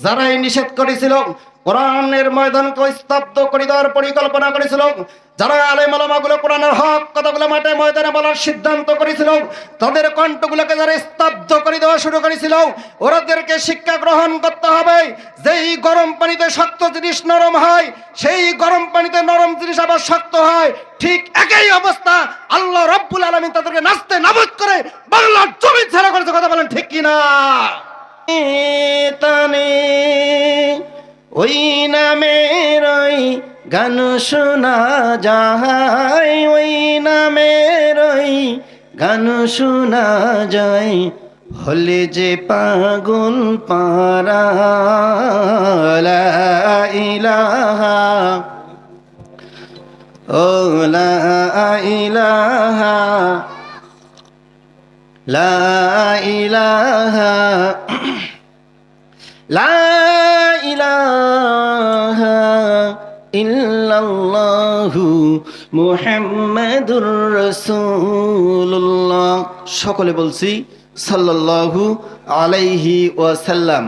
যারাই নিষেধ করেছিল, কোরআনের ময়দানকে স্তব্ধ করে দেওয়ার পরিকল্পনা করেছিল, যারা আলেম ওলামাগুলো কোরআনের হক কথাগুলো মাঠে ময়দানে বলার সিদ্ধান্ত করেছিল, তাদের কণ্ঠগুলোকে যারা স্তব্ধ করে দেওয়া শুরু করেছিল, ওরাদেরকে শিক্ষা গ্রহণ করতে হবে। যেই গরম পানিতে শক্ত জিনিস নরম হয়, সেই গরম পানিতে নরম জিনিস আবার শক্ত হয়। ঠিক একই অবস্থা আল্লাহ রাব্বুল আলামিন তাদেরকে নাস্তে নাবুদ করে বাংলার জমি ছেড়ে করেছে। কথা বলেন ঠিক কিনা? তানে ওই নামের ওই গান শোনা যায়, ওই নামের ওই গান শোনা যায়, হলে যে পাগল পারা। লা ইলাহা ও লা ইলাহা লা ইলাহা লা ইলাহা ইল্লাল্লাহু মুহাম্মাদুর রাসূলুল্লাহ। সকলে বলছি সাল্লাল্লাহু আলাইহি ওয়াসাল্লাম।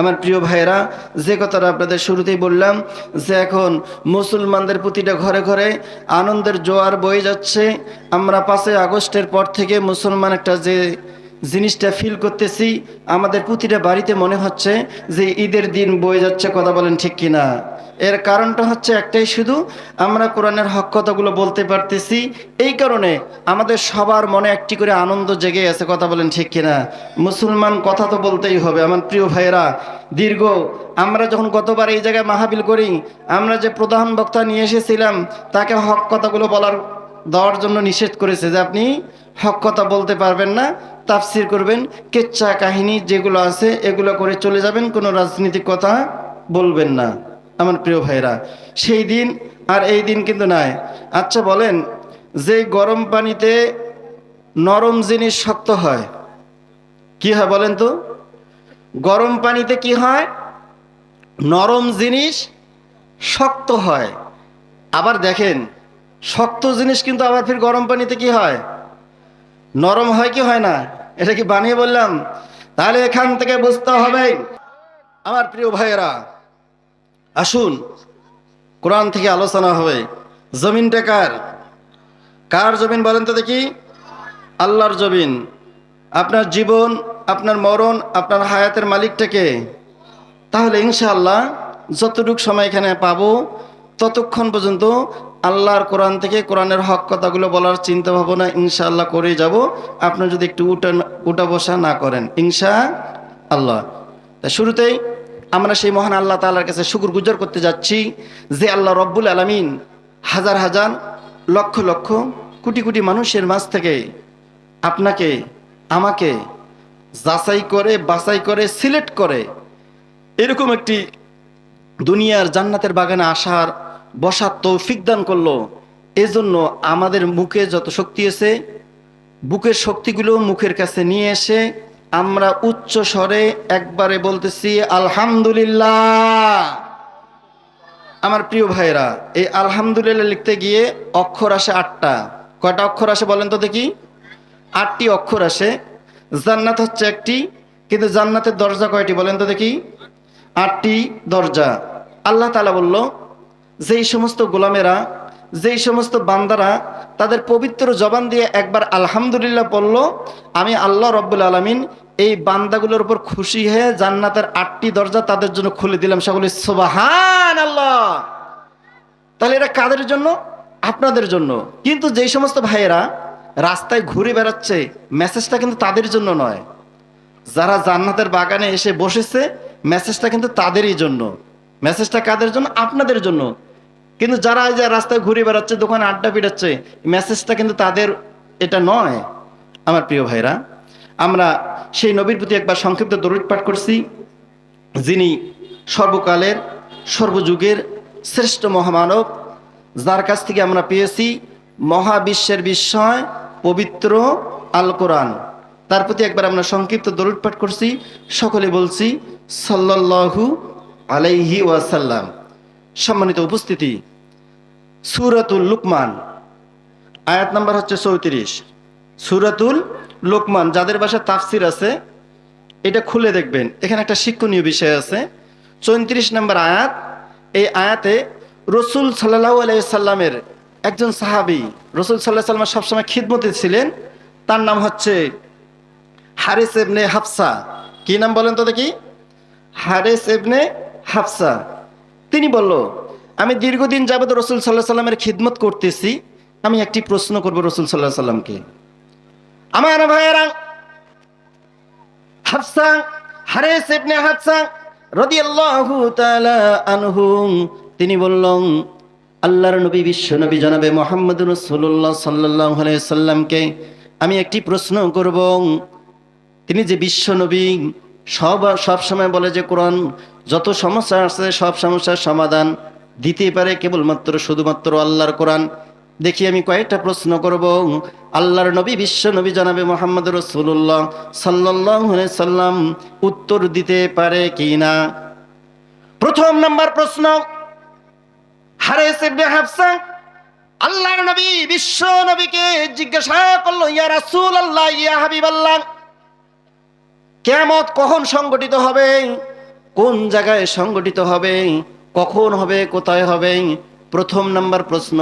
আমার প্রিয় ভাইরা, যে কথাটা আপনাদের শুরুতেই বললাম যে এখন মুসলমানদের প্রতিটা ঘরে ঘরে আনন্দের জোয়ার বয়ে যাচ্ছে। আমরা 5ই আগস্টের পর থেকে মুসলমান একটা যে জিনিসটা ফিল করতেছি, আমাদের প্রতিটা বাড়িতে মনে হচ্ছে যে ঈদের দিন বয়ে যাচ্ছে। কথা বলেন ঠিক কিনা? এর কারণটা হচ্ছে একটাই, শুধু আমরা কোরআনের হক কথাগুলো বলতে পারতেছি, এই কারণে আমাদের সবার মনে একটি করে আনন্দ জেগে আছে। কথা বলেন ঠিক কিনা? মুসলমান কথা তো বলতেই হবে। আমার প্রিয় ভাইয়েরা, আমরা যখন গতবার এই জায়গায় মাহফিল করি, আমরা যে প্রধান বক্তা নিয়ে এসেছিলাম তাকে হক কথাগুলো দেওয়ার জন্য নিষেধ করেছে যে আপনি হক কথা বলতে পারবেন না, তাফসির করবেন, কেচ্চা কাহিনী যেগুলো আছে এগুলো করে চলে যাবেন, কোনো রাজনীতিক কথা বলবেন না। আমার প্রিয় ভাইরা, সেই দিন আর এই দিন কিন্তু নাই। আচ্ছা বলেন, যে গরম পানিতে নরম জিনিস শক্ত হয়, কি হয় বলেন তো? গরম পানিতে কি হয়? নরম জিনিস শক্ত হয়। আবার দেখেন, শক্ত জিনিস কিন্তু আবার ফির গরম পানিতে কি হয়? নরম হয় কি হয় না? এটা কি বানিয়ে বললাম? তাহলে এখান থেকে বুঝতে হবে। আমার প্রিয় ভাইয়েরা, আসুন কোরআন থেকে আলোচনা হবে। জমিনটা কার? কার জমিন বলেন তো দেখি? আল্লাহর জমিন। আপনার জীবন, আপনার মরণ, আপনার হায়াতের মালিকটাকে। তাহলে ইনশাআল্লাহ যতটুকু সময় এখানে পাবো ততক্ষণ পর্যন্ত আল্লাহর কোরআন থেকে কোরআনের হক কথাগুলো বলার চিন্তা ভাবনা ইনশাআল্লাহ করে যাব, আপনার যদি একটু উঠা বসা না করেন ইনশাআল্লাহ। তা শুরুতেই আমরা সেই মহান আল্লাহ তাআলার কাছে শুকরগুজার করতে যাচ্ছি যে আল্লাহ রব্বুল আলামিন হাজার হাজার লক্ষ লক্ষ কোটি কোটি মানুষের মাঝ থেকে আপনাকে আমাকে যাচাই করে বাছাই করে সিলেক্ট করে এরকম একটি দুনিয়ার জান্নাতের বাগানে আসার বসার তৌফিক দান করলো। এজন্য আমাদের মুখে যত শক্তি আছে, বুকের শক্তিগুলো মুখের কাছে নিয়ে এসে আমরা উচ্চ স্বরে একবারে বলতেছি আলহামদুলিল্লাহ। আমার প্রিয় ভাইরা, এই আলহামদুলিল্লাহ লিখতে গিয়ে অক্ষর আসে 8টা। কয়টা অক্ষর আসে বলেন তো দেখি? 8টি অক্ষর আসে। জান্নাত হচ্ছে একটি, কিন্তু জান্নাতের দরজা কয়টি বলেন তো দেখি? 8টি দরজা। আল্লাহ তাআলা বলল, যেই সমস্ত গোলামেরা, যেই সমস্ত বান্দারা তাদের পবিত্র জবান দিয়ে একবার আলহামদুলিল্লাহ পড়ল, আমি আল্লাহ রব্বুল আলামিন এই বান্দাগুলোর উপর খুশি হয়ে জান্নাতের 8টি দরজা তাদের জন্য খুলে দিলাম। সকলে সুবহানাল্লাহ। তাহলে এটা কাদের জন্য? আপনাদের জন্য। কিন্তু যেই সমস্ত ভাইয়েরা রাস্তায় ঘুরে বেড়াচ্ছে, মেসেজটা কিন্তু তাদের জন্য নয়। যারা জান্নাতের বাগানে এসে বসেছে, মেসেজটা কিন্তু তাদেরই জন্য। মেসেজটা কাদের জন্য? আপনাদের জন্য। কিন্তু যারা এই যে রাস্তায় ঘুরে বেড়াচ্ছে, দোকানে আড্ডা পিটাচ্ছে, মেসেজটা কিন্তু তাদের এটা নয়। আমার প্রিয় ভাইরা, আমরা সেই নবীর প্রতি একবার সংক্ষিপ্ত দরুদ পাঠ করছি, যিনি সর্বকালের সর্বযুগের শ্রেষ্ঠ মহামানব, যার কাছ থেকে আমরা পেয়েছি মহাবিশ্বের বিস্ময় পবিত্র আল কোরআন। তার প্রতি একবার আমরা সংক্ষিপ্ত দরুদ পাঠ করছি। সকলে বলছি সাল্লাল্লাহু আলাইহি ওয়াসাল্লাম। সম্মানিত উপস্থিতি, সূরাতুল লুকমান আয়াত নাম্বার হচ্ছে 34। সূরাতুল লুকমান, যাদের বাসায় তাফসির আছে এটা খুলে দেখবেন, এখানে একটা শিক্ষণীয় বিষয় আছে। 34 নম্বর আয়াত। এই আয়াতে রসুল সাল্লাল্লাহু আলাইহি সাল্লামের একজন সাহাবী, রসুল সাল্লাল্লাহু আলাইহি সাল্লাম সবসময় খিদমতে ছিলেন, তার নাম হচ্ছে হারিস ইবনে হাফসা। কি নাম বলেন তো দেখি? হারিস ইবনে হাফসা। তিনি বলল, আমি দীর্ঘদিন যাবত রসুল সাল্লাল্লাহু আলাইহি সাল্লামের খিদমত করতেছি, আমি একটি প্রশ্ন করব রসুল সাল্লাল্লাহু আলাইহি সাল্লামকে। আমার ভাইয়েরা, হাফসা, হারিস ইবনে হাফসা রাদিয়াল্লাহু তাআলা আনহু, তিনি বললেন, আল্লাহর নবী, বিশ্ব নবী জনাবে মুহাম্মদুর রাসূলুল্লাহ সাল্লাল্লাহু আলাইহি সাল্লামকে আমি একটি প্রশ্ন করব। তিনি যে বিশ্ব নবী, সব সময় বলে যে কোরআন যত সমস্যা আছে সব সমস্যার সমাধান দিতে পারে কেবলমাত্র শুধুমাত্র আল্লাহর কোরআন। দেখি আমি কয়েকটা প্রশ্ন করব, আল্লাহর নবী, বিশ্ব নবী জনাবে মুহাম্মদুর রাসূলুল্লাহ সাল্লাল্লাহু আলাইহি সাল্লাম উত্তর দিতে পারে কি না। প্রথম নাম্বার প্রশ্ন, হারিস ইবনে হাফসা আল্লাহর নবী, বিশ্ব নবীকে জিজ্ঞাসা করলো, ইয়া রাসূলুল্লাহ, ইয়া হাবিবাল্লাহ, কিয়ামত কখন সংগঠিত হবে, কোন জায়গায় সংগঠিত হবে, কখন হবে, কোথায় হবে। প্রথম নাম্বার প্রশ্ন।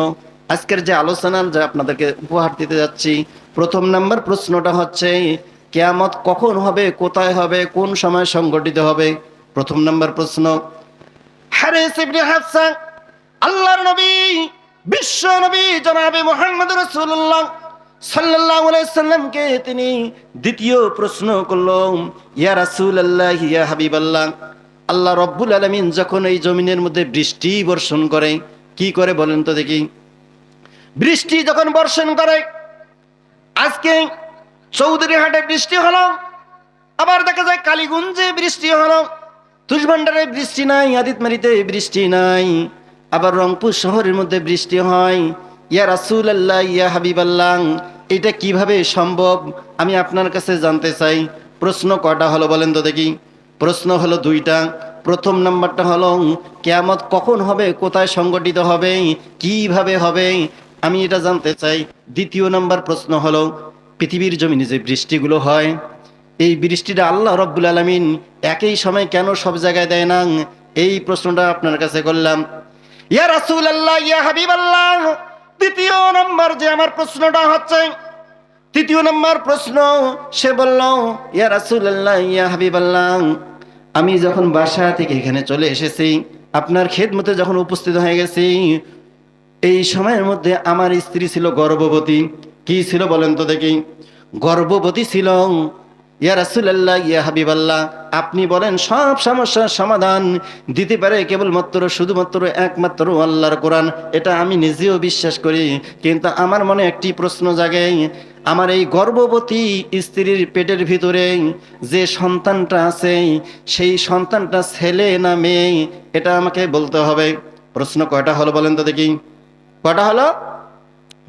আজকের যে আলোচনা যা আপনাদেরকে উপহার দিতে যাচ্ছি, প্রথম নাম্বার প্রশ্নটা হচ্ছে কিয়ামত কখন হবে, কোথায় হবে, কোন সময় সংগঠিত হবে। প্রথম নাম্বার প্রশ্ন। হারিস ইবনে হাফসা আল্লাহর নবী, বিশ্ব নবী জনাবে মুহাম্মদুর রাসূলুল্লাহ সাল্লাল্লাহু আলাইহি সাল্লামকে তিনি দ্বিতীয় প্রশ্ন করলো, ইয়া রাসূলুল্লাহ, ইয়া হাবিবাল্লাহ, আল্লাহ রব্বুল আলামিন যখন এই জমিনের মধ্যে বৃষ্টি বর্ষণ করে, কি করে বলেন তো দেখি? বৃষ্টি যখন বর্ষণ করে, আজকে চৌধুরীহাটে বৃষ্টি হলো, আবার দেখা যায় কালীগঞ্জে বৃষ্টি হলো, তুষভান্ডারে বৃষ্টি নাই, আদিতমারিতে বৃষ্টি নাই, আবার রংপুর শহরের মধ্যে বৃষ্টি হয়। ইয়া রাসূলুল্লাহ, ইয়া হাবিবাল্লাহ, এটা কিভাবে সম্ভব আমি আপনার কাছে জানতে চাই। প্রশ্ন কয়টা হলো বলেন তো দেখি? প্রশ্ন হলো দুইটা। প্রথম নাম্বারটা হলো কিয়ামত কখন হবে, কোথায় সংগঠিত হবে, কিভাবে হবে, আমি এটা জানতে চাই। দ্বিতীয় নাম্বার প্রশ্ন হলো, পৃথিবীর জমিনে যে বৃষ্টিগুলো হয়, এই বৃষ্টিটা আল্লাহ রব্বুল আলামিন একই সময় কেন সব জায়গায় দেয় না, এই প্রশ্নটা আপনার কাছে করলাম। ইয়া রাসূলুল্লাহ, ইয়া হাবিবাল্লাহ, তৃতীয় নম্বর যে আমার প্রশ্নটা হচ্ছে, তৃতীয় নম্বর প্রশ্ন, সে বলল, ইয়া রাসূলুল্লাহ, ইয়া হাবিবাল্লাহ, আমি যখন বাসা থেকে এখানে চলে এসেছি, আপনার খেদমতে যখন উপস্থিত হয়ে গেছি, এই সময়ের মধ্যে আমার স্ত্রী ছিল গর্ভবতী। কি ছিল বলেন তো দেখি? গর্ভবতী ছিল। ইয়া রাসূলুল্লাহ, ইয়া হাবিবাল্লাহ, আপনি বলেন সব সমস্যার সমাধান দিতে পারে কেবলমাত্র শুধুমাত্র একমাত্র আল্লাহর কোরআন। এটা আমি নিজেও বিশ্বাস করি, কিন্তু আমার মনে একটি প্রশ্ন জাগে, আমার এই গর্ভবতী স্ত্রীর পেটের ভিতরে যে সন্তানটা আছে, সেই সন্তানটা ছেলে না মেয়ে, এটা আমাকে বলতে হবে। প্রশ্ন কয়টা হলো বলেন তো দেখি? কয়টা হলো?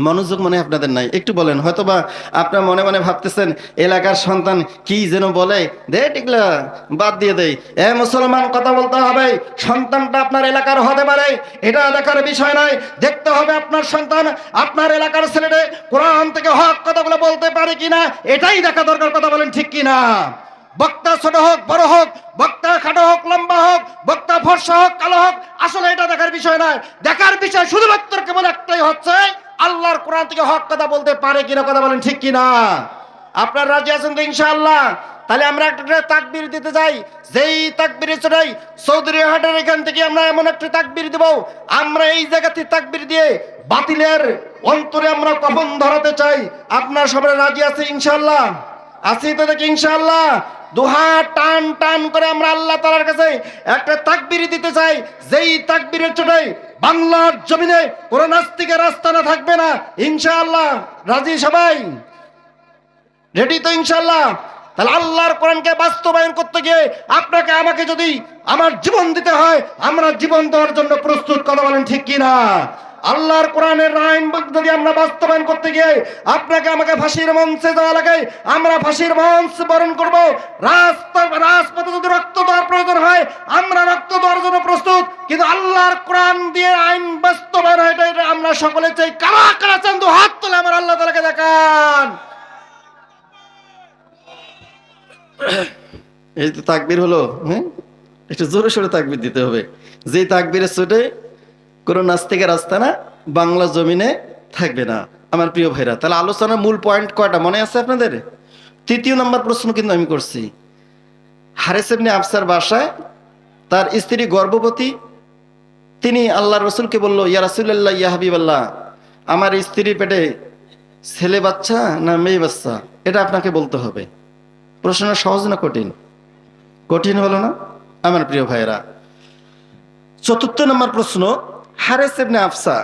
মনোযোগ মনে আপনাদের নাই, একটু বলেন। হয়তোবা আপনার মনে মনে ভাবতেছেন এলাকার সন্তান কি যেন বলে, দে টিকলা বাদ দিয়ে দেয়। এ মুসলমান, কথা বলতে হবে। সন্তানটা আপনার এলাকার হতে পারে, এটা দেখার বিষয় নয়। দেখতে হবে আপনার সন্তান, আপনার এলাকার ছেলেটা কোরআন থেকে হক কথাগুলো বলতে পারে কিনা, এটাই দেখা দরকার। কথা বলেন ঠিক কিনা? বক্তা ছোট হোক বড় হোক, বক্তা খাটো হোক লম্বা হোক, বক্তা ফর্সা হোক কালো হোক, আসলে এটা দেখার বিষয় নয়। দেখার বিষয় শুধুমাত্র কেবল একটাই হচ্ছে, আল্লাহর কোরআন থেকে হক কথা বলতে পারে কিনা। কথা বলেন ঠিক কিনা? আপনার রাজি আছেন তো ইনশাআল্লাহ? তাহলে আমরা একটা তাকবীর দিতে যাই, যেই তাকবীরে চড়াই চৌধুরীহাটের এখান থেকে আমরা এমন একটা তাকবীর দেব, আমরা এই জায়গাতে তাকবীর দিয়ে বাতিলের অন্তরে আমরা কফন ধরাতে চাই। আপনার সবাই রাজি আছে ইনশাআল্লাহ? আছি তো দেখি ইনশাআল্লাহ? দুহাত টান টান করে আমরা আল্লাহ তাআলার কাছে একটা তাকবীর দিতে চাই, যেই তাকবীরের চোটাই বাংলার জমিনে কোন নাস্তিকের আস্তানা থাকবে না ইনশাআল্লাহ। রাজি সবাই? রেডি তো ইনশাআল্লাহ? তাহলে আল্লাহর কোরআনকে বাস্তবায়ন করতে গিয়ে আপনাকে আমাকে যদি আমার জীবন দিতে হয়, আমরা জীবন দেওয়ার জন্য প্রস্তুত। কথা বলেন ঠিক কিনা? আল্লাহর কোরআনের আইন যদি আমরা বাস্তবায়ন করতে গিয়ে আপনাকে আমাকে ফাঁসির মঞ্চে যাওয়া লাগে, আমরা ফাঁসির মঞ্চ বরণ করব। রাজপথে যদি রক্ত দেওয়ার প্রয়োজন হয়, আমরা রক্ত দেওয়ার জন্য প্রস্তুত। কিন্তু আল্লাহর কোরআন দিয়ে আইন বাস্তবায়ন হয়, এটা আমরা সকলে চাই। কারা কারা চান তো হাত তোলে, আমার আল্লাহ তাআলাকে দেখান। এই তো তাকবীর হলো। হ্যাঁ, একটু জোরে সোরে তাকবীর দিতে হবে। যে তাকবীরের চোটে কোনো নাস্তিকের আস্তানা বাংলা জমিনে থাকবে না। আমার প্রিয় ভাইরা, তাহলে আলোচনার মূল পয়েন্ট কয়টা মনে আছে আপনাদের? তৃতীয় নম্বর প্রশ্ন কিন্তু আমি করছি। হারেস ইবনে আফসার বাসায় তার স্ত্রী গর্ভবতী, তিনি আল্লাহ রসুলকে বলল, ইয়া রাসূলুল্লাহ, ইয়া হাবিবাল্লাহ, আমার স্ত্রীর পেটে ছেলে বাচ্চা না মেয়ে বাচ্চা, এটা আপনাকে বলতে হবে। প্রশ্নটা সহজ না কঠিন? কঠিন হলো না আমার প্রিয় ভাইরা? চতুর্থ নম্বর প্রশ্ন, হারেস ইবনে আফসা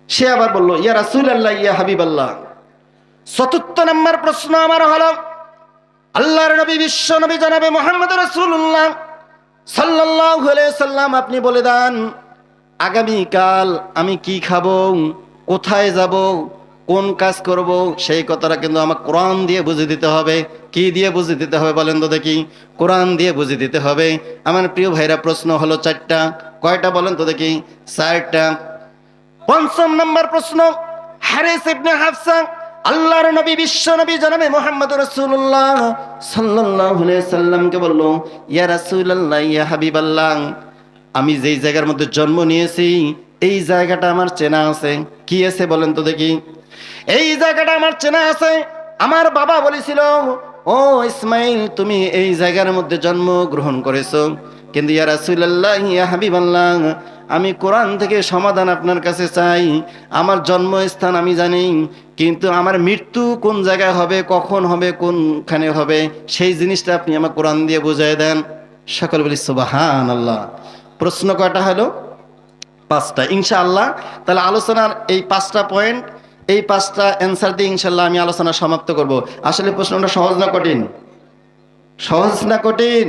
সে আবার বলল, ইয়া রাসূলুল্লাহ, ইয়া হাবিবাল্লাহ। চতুর্থ নম্বর প্রশ্ন আমার হলো, আল্লাহর নবী, বিশ্ব নবী জনাবে মুহাম্মদ রাসূলুল্লাহ সাল্লাল্লাহু আলাইহি সাল্লাম, আপনি বলে দেন আগামীকাল আমি কি খাবো, কোথায় যাব, কোন কাজ করব, সেই কথাটা কিন্তু আমার কোরআন দিয়ে বুঝিয়ে দিতে হবে। কি দিয়ে বুঝিয়ে দিতে হবে বলেন তো দেখি? কোরআন দিয়ে বুঝিয়ে দিতে হবে। আমার প্রিয় ভাইরা, প্রশ্ন হলো চারটা। কয়টা বলেন তো দেখি? চারটা। পঞ্চম নম্বর প্রশ্ন, হারিস ইবনে হাফসা আল্লাহর নবী, বিশ্ব নবী জনাবে মুহাম্মদ রাসূলুল্লাহ সাল্লাল্লাহু আলাইহি সাল্লামকে বলল, ইয়া রাসূলুল্লাহ, ইয়া হাবিবাল্লাহ, আমি যেই জায়গার মধ্যে জন্ম নিয়েছি এই জায়গাটা আমার চেনা আছে। কি আছে বলেন তো দেখি? এই জায়গাটা আমার চেনা আছে। আমার বাবা বলেছিল, ও ইসমাইল, তুমি এই জায়গার মধ্যে জন্ম গ্রহণ করেছো, কিন্তু ইয়া রাসূলুল্লাহ, ইয়া হাবিবাল্লাহ, আমি কোরআন থেকে সমাধান আপনার কাছে চাই। আমার জন্মস্থান আমি জানি, কিন্তু আমার মৃত্যু কোন জায়গায় হবে, কখন হবে, কোনখানে হবে, সেই জিনিসটা আপনি আমার কোরআন দিয়ে বুঝিয়ে দেন। সকল বলি সুবহানাল্লাহ। প্রশ্ন কয়টা হলো? পাঁচটা। ইনশাআল্লাহ তাহলে আলোচনার এই পাঁচটা পয়েন্ট, এই পাঁচটা অ্যান্সার দিয়ে ইনশাআল্লাহ আমি আলোচনা সমাপ্ত করব। আসলে প্রশ্নটা সহজ না কঠিন? সহজ না কঠিন?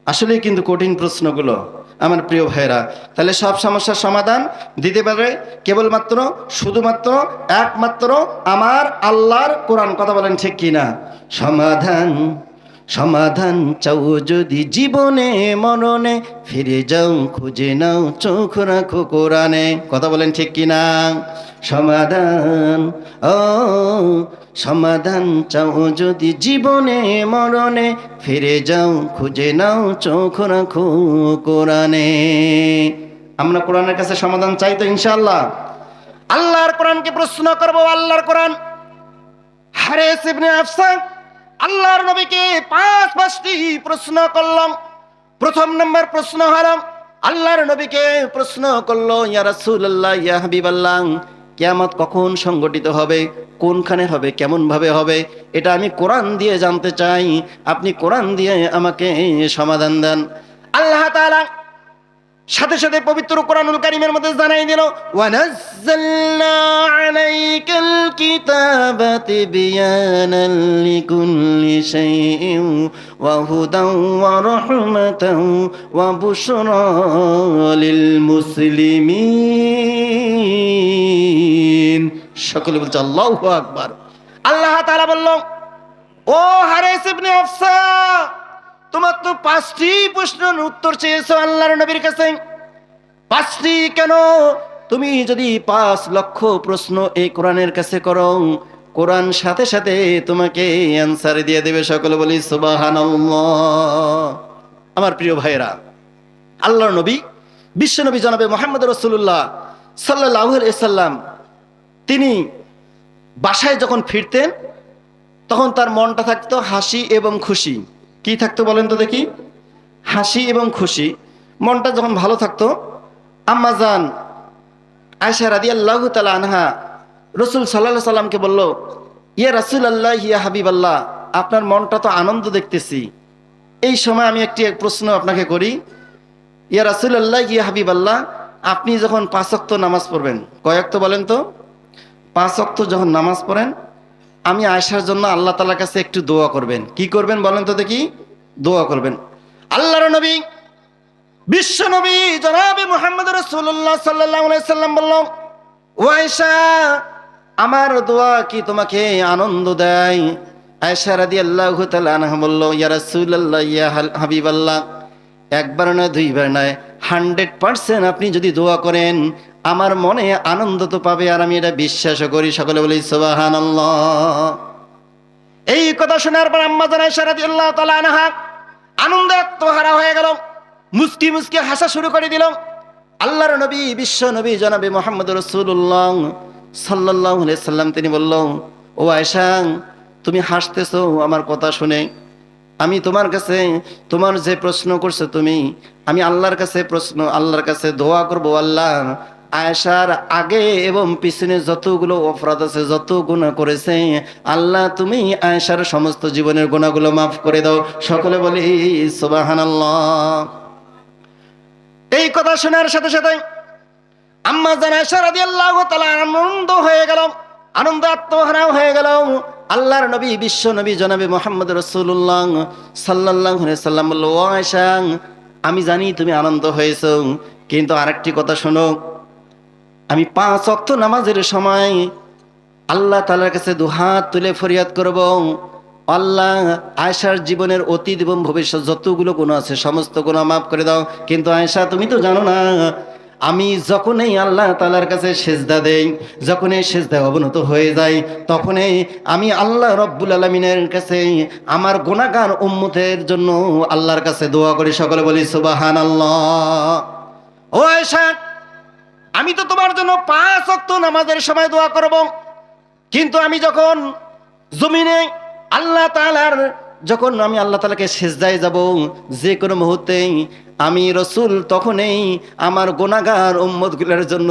আসলে কিন্তু কঠিন প্রশ্নগুলো আমার প্রিয় ভাইরা। তাহলে সব সমস্যার সমাধান দিতে পারে কেবলমাত্র, শুধুমাত্র, একমাত্র আমার আল্লাহর কোরআন। কথা বলেন ঠিক কিনা? সমাধান, সমাধান চাও যদি জীবনে মরণে, ফিরে যাও খুঁজে নাও, চোখ রাখো কোরআনে। কথা বলেন ঠিক কিনা? সমাধান, ও সমাধান চাও যদি জীবনে মরণে, ফিরে যাও খুঁজে নাও, চোখ রাখো কোরআনে। আমরা কোরআনের কাছে সমাধান চাই তো ইনশাআল্লাহ। আল্লাহর কোরআনকে প্রশ্ন করব। আল্লাহর কোরআন। হারিস ইবনে আফসা আল্লাহর নবীকে পাঁচটি প্রশ্ন করলাম। প্রথম নম্বর প্রশ্ন হলো, আল্লাহর নবীকে প্রশ্ন করলো, ইয়া রাসূলুল্লাহ, ইয়া হাবিবাল্লাহ, কিয়ামত কখন সংগঠিত হবে, কোনখানে হবে, কেমন ভাবে হবে, এটা আমি কোরআন দিয়ে জানতে চাই। আপনি কোরআন দিয়ে আমাকে সমাধান দেন। আল্লাহ তাআলা সাথে সাথে পবিত্র কোরআনুল কারীমের মধ্যে জানাই দিল, ওয়ানাজ্জালনা আলাইকাল কিতাবা তিবয়ানাল লিকুল্লি শাইইন ওয়া হুদাও ওয়া রাহমাতাও ওয়া বুশরা লিল মুসলিমিন। সকলে বলছে আল্লাহু আকবার। আল্লাহ তাআলা বলল, ও হারিস ইবনে আফসা, তোমার তো পাঁচটি প্রশ্নের উত্তর চেয়েছো আল্লাহর নবীর কাছে। পাঁচটি কেন? তুমি যদি 5 লক্ষ প্রশ্ন এই কোরআনের কাছে করো, কোরআন সাথে সাথে তোমাকে অ্যান্সার দিয়ে দেবে। সকলে বলি সুবহানাল্লাহ। আমার প্রিয় ভাইরা, আল্লাহর নবী, বিশ্ব নবী জনাবে মুহাম্মদ রাসূলুল্লাহ সাল্লাল্লাহু আলাইহি সাল্লাম, তিনি বাসায় যখন ফিরতেন তখন তার মনটা থাকতো হাসি এবং খুশি। কি থাকতো বলেন তো দেখি? হাসি এবং খুশি। মনটা যখন ভালো থাকতো, আম্মা জান আয়েশা রাদিয়াল্লাহু তাআলা আনহা রাসূল সাল্লাল্লাহু আলাইহি সাল্লামকে বলল, ইয়া রাসূলুল্লাহ, ইয়া হাবিবাল্লাহ, আপনার মনটা তো আনন্দ দেখতেছি। এই সময় আমি একটি প্রশ্ন আপনাকে করি, ইয়া রাসূলুল্লাহ, ইয়া হাবিবাল্লাহ, আপনি যখন 5 ওয়াক্ত নামাজ পড়বেন, কয় ওয়াক্ত বলেন তো? 5 ওয়াক্ত যখন নামাজ পড়েন, আমি আয়েশার জন্য আল্লাহ তাআলার কাছে একটু দোয়া করবেন। কি করবেন বলেন তো দেখি? দোয়া করবেন। আল্লাহর নবী, বিশ্ব নবী জনাবে মুহাম্মদ রাসূলুল্লাহ সাল্লাল্লাহু আলাইহি সাল্লাম বলল, ও আয়েশা, আমার দোয়া কি তোমাকে আনন্দ দেয়? আয়েশা রাদিয়াল্লাহু তাআলা আনহা বলল, ইয়া রাসূলুল্লাহ, ইয়া হাবিবাল্লাহ, একবার নয়, দুইবার নয়, 100% আপনি যদি দোয়া করেন আমার মনে আনন্দ তো পাবে, আর আমি এটা বিশ্বাসও করি। সকলে বলি সুবহানাল্লাহ। এই কথা শোনার পর আম্মা জান আয়েশা রাদিয়াল্লাহু তাআলা আনহা আনন্দে আত্মহারা হয়ে গেল। মুস্কি মুস্কি হাসা শুরু করে দিল। আল্লাহর নবী, বিশ্ব নবী জনাবে মুহাম্মদ রাসূলুল্লাহ সাল্লাল্লাহু আলাইহি সাল্লাম তিনি বলল, ও আয়েশা, তুমি হাসতেছো আমার কথা শুনে? আমি তোমার কাছে তোমার যে প্রশ্ন করছো তুমি, আমি আল্লাহর কাছে দোয়া করব, আল্লাহ আয়েশার আগে এবং পিছনে যতগুলো অপরাধ আছে, যত গুনাহ করেছে, আল্লাহ তুমি আয়েশার সমস্ত জীবনের গুনাহগুলো মাফ করে দাও। সকলে বলি সুবহানাল্লাহ। এই কথা শোনার সাথে সাথে আম্মা জান আয়েশা রাদিয়াল্লাহু তাআলা আনন্দ হয়ে গেল, আনন্দ আত্মহারা হয়ে গেল। আল্লাহর নবী, বিশ্ব নবী জনাবে মুহাম্মদ রাসূলুল্লাহ সাল্লাল্লাহু আলাইহি সাল্লাম বলল, ও আয়েশা, আমি জানি তুমি আনন্দ হয়েছো, কিন্তু আরেকটি কথা শোনো, আমি 5 ওয়াক্ত নামাজের সময় আল্লাহ তাআলার কাছে দুহাত তুলে ফরিয়াদ করব, আল্লাহ আয়েশার জীবনের অতীত এবং ভবিষ্যৎ যতগুলো গুনাহ আছে সমস্ত গুনাহ মাফ করে দাও। কিন্তু আয়েশা, তুমি তো জানো না, আমি যখনই আল্লাহ তাআলার কাছে সিজদা দেই, যখনই সিজদা অবনত হয়ে যায়, তখনই আমি আল্লাহ রব্বুল আলামিনের কাছে আমার গুনাহগার উম্মতের জন্য আল্লাহর কাছে দোয়া করি। সকলে বলি সুবহানাল্লাহ। ও আয়েশা, আমি তো তোমার জন্য 5 ওয়াক্ত নামাজের সময় দোয়া করব, কিন্তু আমি যখন জমিনে আমি আল্লাহ তাআলাকে সিজদায় যাব, যে কোনো মুহূর্তেই আমি রসুল তখনই আমার গুনাহগার উম্মতগুলোর জন্য